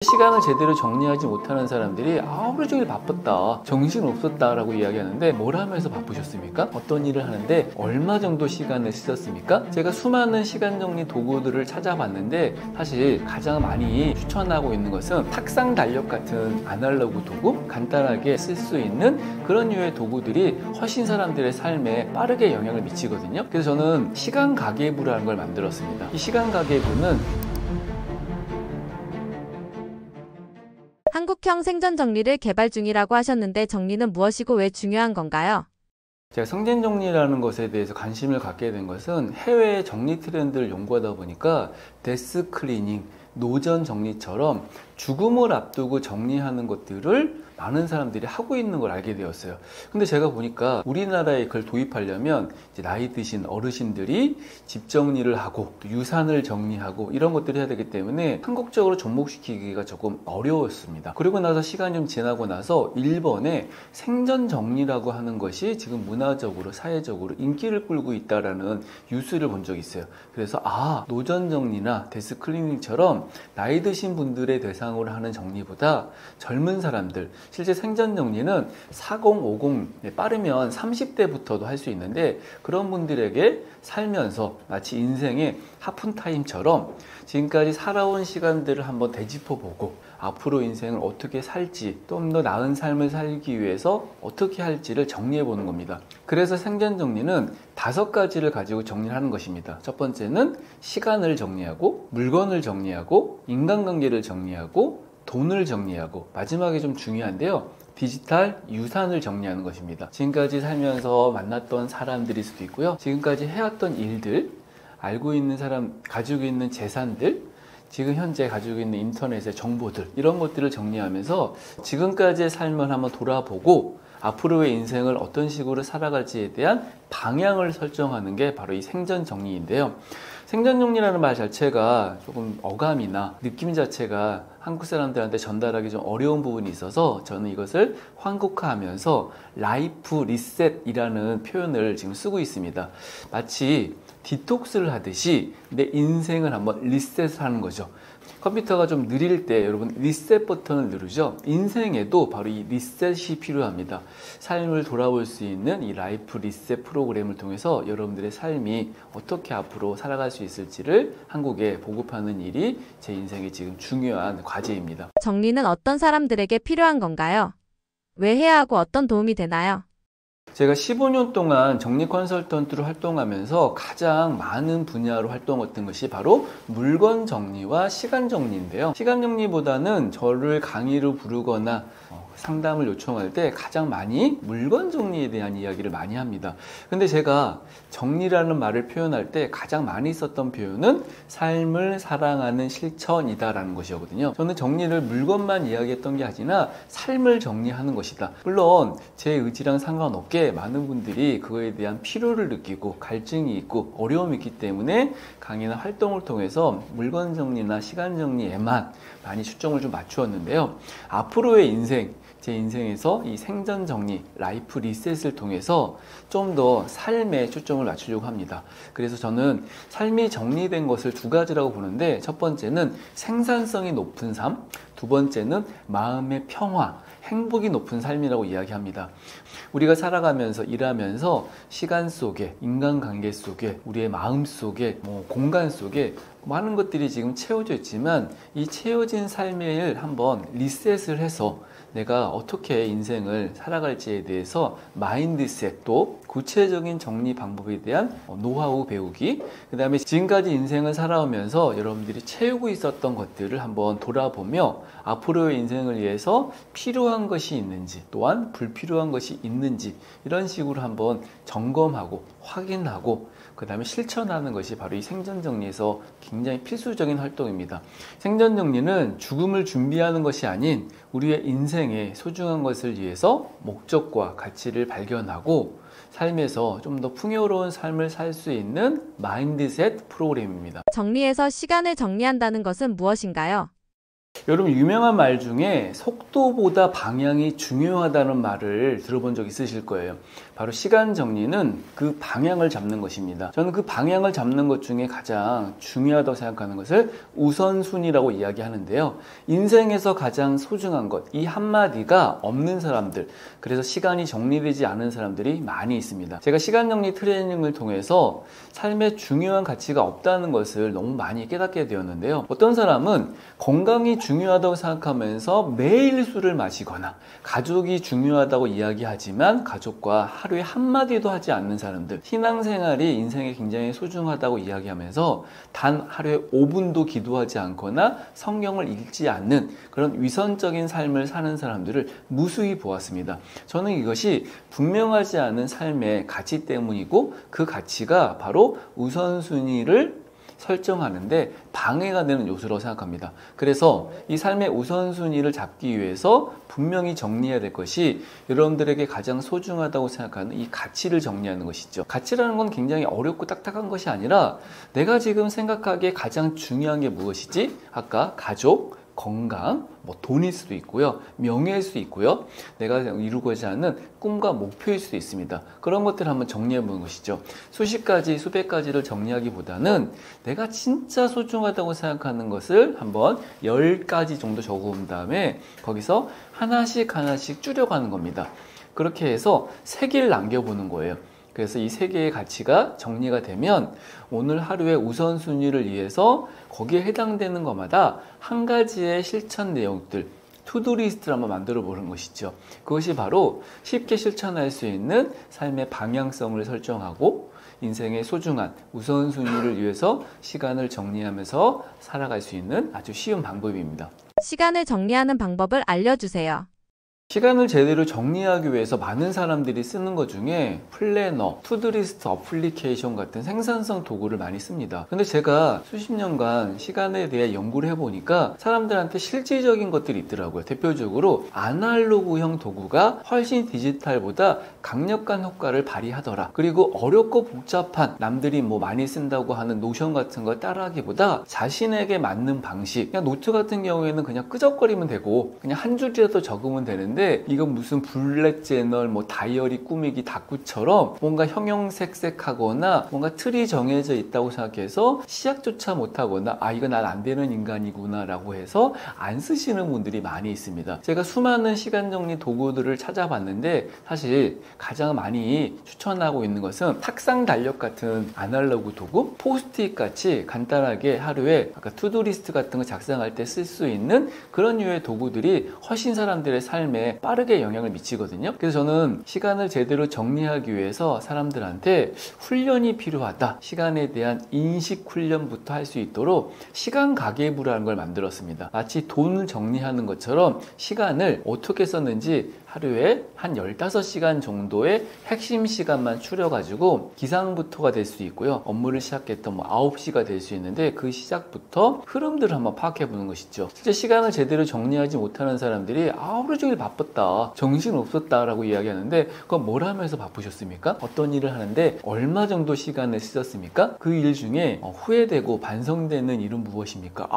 시간을 제대로 정리하지 못하는 사람들이 하루 종일 바빴다, 정신없었다 라고 이야기하는데 뭘 하면서 바쁘셨습니까? 어떤 일을 하는데 얼마 정도 시간을 쓰셨습니까? 제가 수많은 시간 정리 도구들을 찾아봤는데 사실 가장 많이 추천하고 있는 것은 탁상 달력 같은 아날로그 도구, 간단하게 쓸 수 있는 그런 류의 도구들이 훨씬 사람들의 삶에 빠르게 영향을 미치거든요. 그래서 저는 시간 가계부라는 걸 만들었습니다. 이 시간 가계부는 한국형 생전 정리를 개발 중이라고 하셨는데 정리는 무엇이고 왜 중요한 건가요? 제가 생전 정리라는 것에 대해서 관심을 갖게 된 것은 해외의 정리 트렌드를 연구하다 보니까 데스 클리닝, 노전 정리처럼 죽음을 앞두고 정리하는 것들을 많은 사람들이 하고 있는 걸 알게 되었어요. 근데 제가 보니까 우리나라에 그걸 도입하려면 이제 나이 드신 어르신들이 집 정리를 하고 또 유산을 정리하고 이런 것들을 해야 되기 때문에 한국적으로 접목시키기가 조금 어려웠습니다. 그리고 나서 시간이 좀 지나고 나서 일본에 생전 정리라고 하는 것이 지금 문화적으로 사회적으로 인기를 끌고 있다라는 뉴스를 본 적이 있어요. 그래서 노전 정리나 데스 클리닝처럼 나이 드신 분들의 대상으로 하는 정리보다 젊은 사람들, 실제 생전 정리는 40, 50, 빠르면 30대부터도 할 수 있는데 그런 분들에게 살면서 마치 인생의 하품타임처럼 지금까지 살아온 시간들을 한번 되짚어보고 앞으로 인생을 어떻게 살지, 좀 더 나은 삶을 살기 위해서 어떻게 할지를 정리해 보는 겁니다. 그래서 생전 정리는 5가지를 가지고 정리를 하는 것입니다. 첫 번째는 시간을 정리하고, 물건을 정리하고, 인간관계를 정리하고, 돈을 정리하고, 마지막에 좀 중요한데요, 디지털 유산을 정리하는 것입니다. 지금까지 살면서 만났던 사람들일 수도 있고요, 지금까지 해왔던 일들, 알고 있는 사람, 가지고 있는 재산들, 지금 현재 가지고 있는 인터넷의 정보들, 이런 것들을 정리하면서 지금까지의 삶을 한번 돌아보고 앞으로의 인생을 어떤 식으로 살아갈지에 대한 방향을 설정하는 게 바로 이 생전 정리인데요. 생전 정리라는 말 자체가 조금 어감이나 느낌 자체가 한국 사람들한테 전달하기 좀 어려운 부분이 있어서 저는 이것을 한국화하면서 라이프 리셋이라는 표현을 지금 쓰고 있습니다. 마치 디톡스를 하듯이 내 인생을 한번 리셋하는 거죠. 컴퓨터가 좀 느릴 때 여러분 리셋 버튼을 누르죠. 인생에도 바로 이 리셋이 필요합니다. 삶을 돌아볼 수 있는 이 라이프 리셋 프로그램을 통해서 여러분들의 삶이 어떻게 앞으로 살아갈 수 있을지를 한국에 보급하는 일이 제 인생의 지금 중요한 과제입니다. 정리는 어떤 사람들에게 필요한 건가요? 왜 해야 하고 어떤 도움이 되나요? 제가 15년 동안 정리 컨설턴트로 활동하면서 가장 많은 분야로 활동했던 것이 바로 물건 정리와 시간 정리인데요. 시간 정리보다는 저를 강의로 부르거나 상담을 요청할 때 가장 많이 물건 정리에 대한 이야기를 많이 합니다. 근데 제가 정리라는 말을 표현할 때 가장 많이 썼던 표현은 삶을 사랑하는 실천이다라는 것이거든요. 저는 정리를 물건만 이야기했던 게 아니라 삶을 정리하는 것이다. 물론 제 의지랑 상관없게 많은 분들이 그거에 대한 필요를 느끼고 갈증이 있고 어려움이 있기 때문에 강의나 활동을 통해서 물건 정리나 시간 정리에만 많이 초점을 좀 맞추었는데요. 앞으로의 인생, 제 인생에서 이 생전 정리, 라이프 리셋을 통해서 좀 더 삶에 초점을 맞추려고 합니다. 그래서 저는 삶이 정리된 것을 2가지라고 보는데, 첫 번째는 생산성이 높은 삶, 두 번째는 마음의 평화, 행복이 높은 삶이라고 이야기합니다. 우리가 살아가면서 일하면서 시간 속에, 인간관계 속에, 우리의 마음 속에, 공간 속에 많은 것들이 지금 채워져 있지만 이 채워진 삶을 한번 리셋을 해서 내가 어떻게 인생을 살아갈지에 대해서 마인드셋, 또 구체적인 정리 방법에 대한 노하우 배우기, 그 다음에 지금까지 인생을 살아오면서 여러분들이 채우고 있었던 것들을 한번 돌아보며 앞으로의 인생을 위해서 필요한 것이 있는지, 또한 불필요한 것이 있는지, 이런 식으로 한번 점검하고 확인하고 그 다음에 실천하는 것이 바로 이 생전정리에서 굉장히 필수적인 활동입니다. 생전정리는 죽음을 준비하는 것이 아닌 우리의 인생의 소중한 것을 위해서 목적과 가치를 발견하고 삶에서 좀 더 풍요로운 삶을 살 수 있는 마인드셋 프로그램입니다. 정리해서 시간을 정리한다는 것은 무엇인가요? 여러분 유명한 말 중에 속도보다 방향이 중요하다는 말을 들어본 적 있으실 거예요. 바로 시간 정리는 그 방향을 잡는 것입니다. 저는 그 방향을 잡는 것 중에 가장 중요하다고 생각하는 것을 우선순위라고 이야기하는데요. 인생에서 가장 소중한 것, 이 한마디가 없는 사람들, 그래서 시간이 정리되지 않은 사람들이 많이 있습니다. 제가 시간 정리 트레이닝을 통해서 삶에 중요한 가치가 없다는 것을 너무 많이 깨닫게 되었는데요. 어떤 사람은 건강이 중요하다고 생각하면서 매일 술을 마시거나 가족이 중요하다고 이야기하지만 가족과 하루에 한마디도 하지 않는 사람들, 신앙생활이 인생에 굉장히 소중하다고 이야기하면서 단 하루에 5분도 기도하지 않거나 성경을 읽지 않는 그런 위선적인 삶을 사는 사람들을 무수히 보았습니다. 저는 이것이 분명하지 않은 삶의 가치 때문이고 그 가치가 바로 우선순위를 설정하는데 방해가 되는 요소라고 생각합니다. 그래서 이 삶의 우선순위를 잡기 위해서 분명히 정리해야 될 것이 여러분들에게 가장 소중하다고 생각하는 이 가치를 정리하는 것이죠. 가치라는 건 굉장히 어렵고 딱딱한 것이 아니라 내가 지금 생각하기에 가장 중요한 게 무엇이지? 아까 가족, 건강, 돈일 수도 있고요. 명예일 수도 있고요. 내가 이루고자 하는 꿈과 목표일 수도 있습니다. 그런 것들을 한번 정리해 보는 것이죠. 수십 가지, 수백 가지를 정리하기보다는 내가 진짜 소중하다고 생각하는 것을 한번 10가지 정도 적어본 다음에 거기서 하나씩 줄여가는 겁니다. 그렇게 해서 3개를 남겨보는 거예요. 그래서 이 3개의 가치가 정리가 되면 오늘 하루의 우선순위를 위해서 거기에 해당되는 것마다 한 가지의 실천 내용들, 투두리스트를 한번 만들어 보는 것이죠. 그것이 바로 쉽게 실천할 수 있는 삶의 방향성을 설정하고 인생의 소중한 우선순위를 위해서 시간을 정리하면서 살아갈 수 있는 아주 쉬운 방법입니다. 시간을 정리하는 방법을 알려주세요. 시간을 제대로 정리하기 위해서 많은 사람들이 쓰는 것 중에 플래너, 투두리스트 어플리케이션 같은 생산성 도구를 많이 씁니다. 근데 제가 수십 년간 시간에 대해 연구를 해보니까 사람들한테 실질적인 것들이 있더라고요. 대표적으로 아날로그형 도구가 훨씬 디지털보다 강력한 효과를 발휘하더라. 그리고 어렵고 복잡한 남들이 많이 쓴다고 하는 노션 같은 걸 따라하기보다 자신에게 맞는 방식, 그냥 노트 같은 경우에는 그냥 끄적거리면 되고 그냥 한 줄이라도 적으면 되는데 이건 무슨 블랙 저널, 다이어리 꾸미기 다꾸처럼 뭔가 형형색색하거나 뭔가 틀이 정해져 있다고 생각해서 시작조차 못하거나 이거 난 안 되는 인간이구나 라고 해서 안 쓰시는 분들이 많이 있습니다. 제가 수많은 시간 정리 도구들을 찾아봤는데 사실 가장 많이 추천하고 있는 것은 탁상 달력 같은 아날로그 도구, 포스트잇 같이 간단하게 하루에 아까 투두리스트 같은 거 작성할 때 쓸 수 있는 그런 류의 도구들이 훨씬 사람들의 삶에 빠르게 영향을 미치거든요. 그래서 저는 시간을 제대로 정리하기 위해서 사람들한테 훈련이 필요하다. 시간에 대한 인식 훈련부터 할 수 있도록 시간 가계부라는 걸 만들었습니다. 마치 돈을 정리하는 것처럼 시간을 어떻게 썼는지 하루에 한 15시간 정도의 핵심 시간만 추려가지고 기상부터가 될 수 있고요. 업무를 시작했던 9시가 될 수 있는데 그 시작부터 흐름들을 한번 파악해 보는 것이죠. 실제 시간을 제대로 정리하지 못하는 사람들이 하루 종일 바빴다, 정신 없었다 라고 이야기하는데 그건 뭘 하면서 바쁘셨습니까? 어떤 일을 하는데 얼마 정도 시간을 쓰셨습니까? 그 일 중에 후회되고 반성되는 일은 무엇입니까?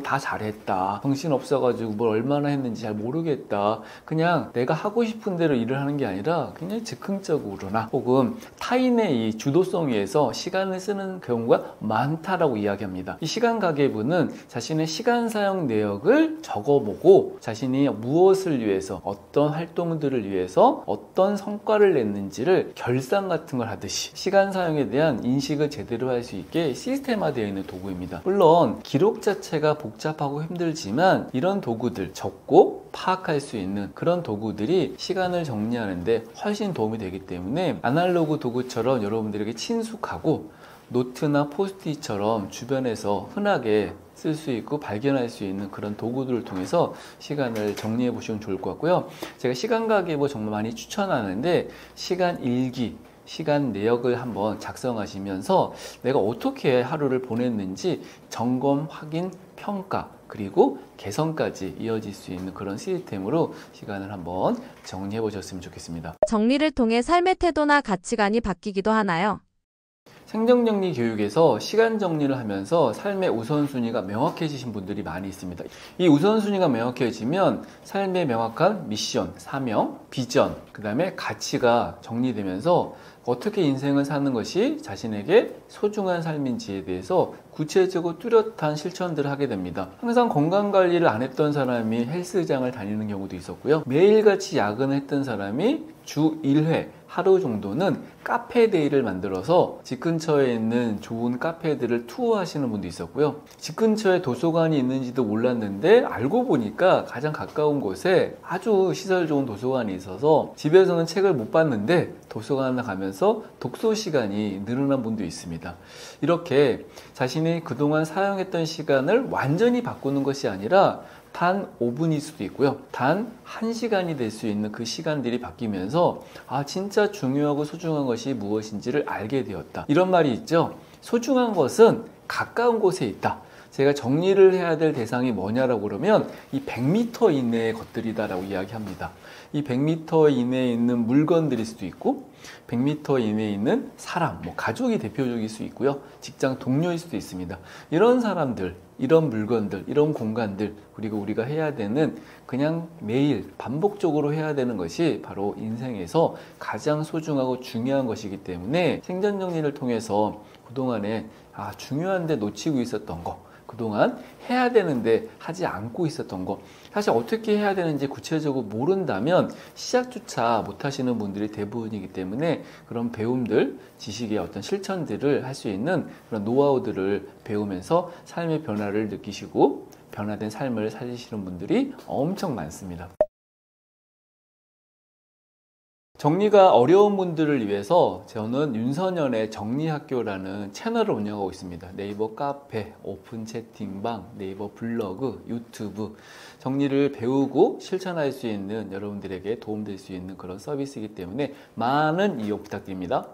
다 잘했다, 정신 없어가지고 뭘 얼마나 했는지 잘 모르겠다, 그냥 내가 하고 싶은 대로 일을 하는 게 아니라 굉장히 즉흥적으로나 혹은 타인의 이 주도성 위에서 시간을 쓰는 경우가 많다라고 이야기합니다. 이 시간 가계부는 자신의 시간 사용 내역을 적어보고 자신이 무엇을 위해서, 어떤 활동들을 위해서 어떤 성과를 냈는지를 결산 같은 걸 하듯이 시간 사용에 대한 인식을 제대로 할 수 있게 시스템화되어 있는 도구입니다. 물론 기록 자체가 복잡하고 힘들지만 이런 도구들, 적고 파악할 수 있는 그런 도구들이 시간을 정리하는데 훨씬 도움이 되기 때문에 아날로그 도구처럼 여러분들에게 친숙하고 노트나 포스트잇처럼 주변에서 흔하게 쓸 수 있고 발견할 수 있는 그런 도구들을 통해서 시간을 정리해 보시면 좋을 것 같고요. 제가 시간 가계부 정말 많이 추천하는데 시간 일기, 시간 내역을 한번 작성하시면서 내가 어떻게 하루를 보냈는지 점검, 확인, 평가 그리고 개선까지 이어질 수 있는 그런 시스템으로 시간을 한번 정리해 보셨으면 좋겠습니다. 정리를 통해 삶의 태도나 가치관이 바뀌기도 하나요? 생정정리 교육에서 시간 정리를 하면서 삶의 우선순위가 명확해지신 분들이 많이 있습니다. 이 우선순위가 명확해지면 삶의 명확한 미션, 사명, 비전, 그 다음에 가치가 정리되면서 어떻게 인생을 사는 것이 자신에게 소중한 삶인지에 대해서 구체적으고 뚜렷한 실천들을 하게 됩니다. 항상 건강관리를 안 했던 사람이 헬스장을 다니는 경우도 있었고요. 매일같이 야근을 했던 사람이 주 1회 하루 정도는 카페데이를 만들어서 집 근처에 있는 좋은 카페들을 투어하시는 분도 있었고요. 집 근처에 도서관이 있는지도 몰랐는데 알고 보니까 가장 가까운 곳에 아주 시설 좋은 도서관이 있어서 집에서는 책을 못 봤는데 도서관을 가면서 독서 시간이 늘어난 분도 있습니다. 이렇게 자신이 그동안 사용했던 시간을 완전히 바꾸는 것이 아니라 단 5분일 수도 있고요. 단 1시간이 될 수 있는 그 시간들이 바뀌면서 진짜 중요하고 소중한 것이 무엇인지를 알게 되었다. 이런 말이 있죠. 소중한 것은 가까운 곳에 있다. 제가 정리를 해야 될 대상이 뭐냐라고 그러면 이 100m 이내의 것들이다라고 이야기합니다. 이 100m 이내에 있는 물건들일 수도 있고 100m 이내에 있는 사람, 가족이 대표적일 수 있고요. 직장 동료일 수도 있습니다. 이런 사람들, 이런 물건들, 이런 공간들, 그리고 우리가 해야 되는 그냥 매일 반복적으로 해야 되는 것이 바로 인생에서 가장 소중하고 중요한 것이기 때문에 생전정리를 통해서 그동안에 중요한데 놓치고 있었던 거, 그동안 해야 되는데 하지 않고 있었던 거, 사실 어떻게 해야 되는지 구체적으로 모른다면 시작조차 못하시는 분들이 대부분이기 때문에 그런 배움들, 지식의 어떤 실천들을 할 수 있는 그런 노하우들을 배우면서 삶의 변화를 느끼시고 변화된 삶을 살리시는 분들이 엄청 많습니다. 정리가 어려운 분들을 위해서 저는 윤선현의 정리학교라는 채널을 운영하고 있습니다. 네이버 카페, 오픈 채팅방, 네이버 블로그, 유튜브 정리를 배우고 실천할 수 있는 여러분들에게 도움될 수 있는 그런 서비스이기 때문에 많은 이용 부탁드립니다.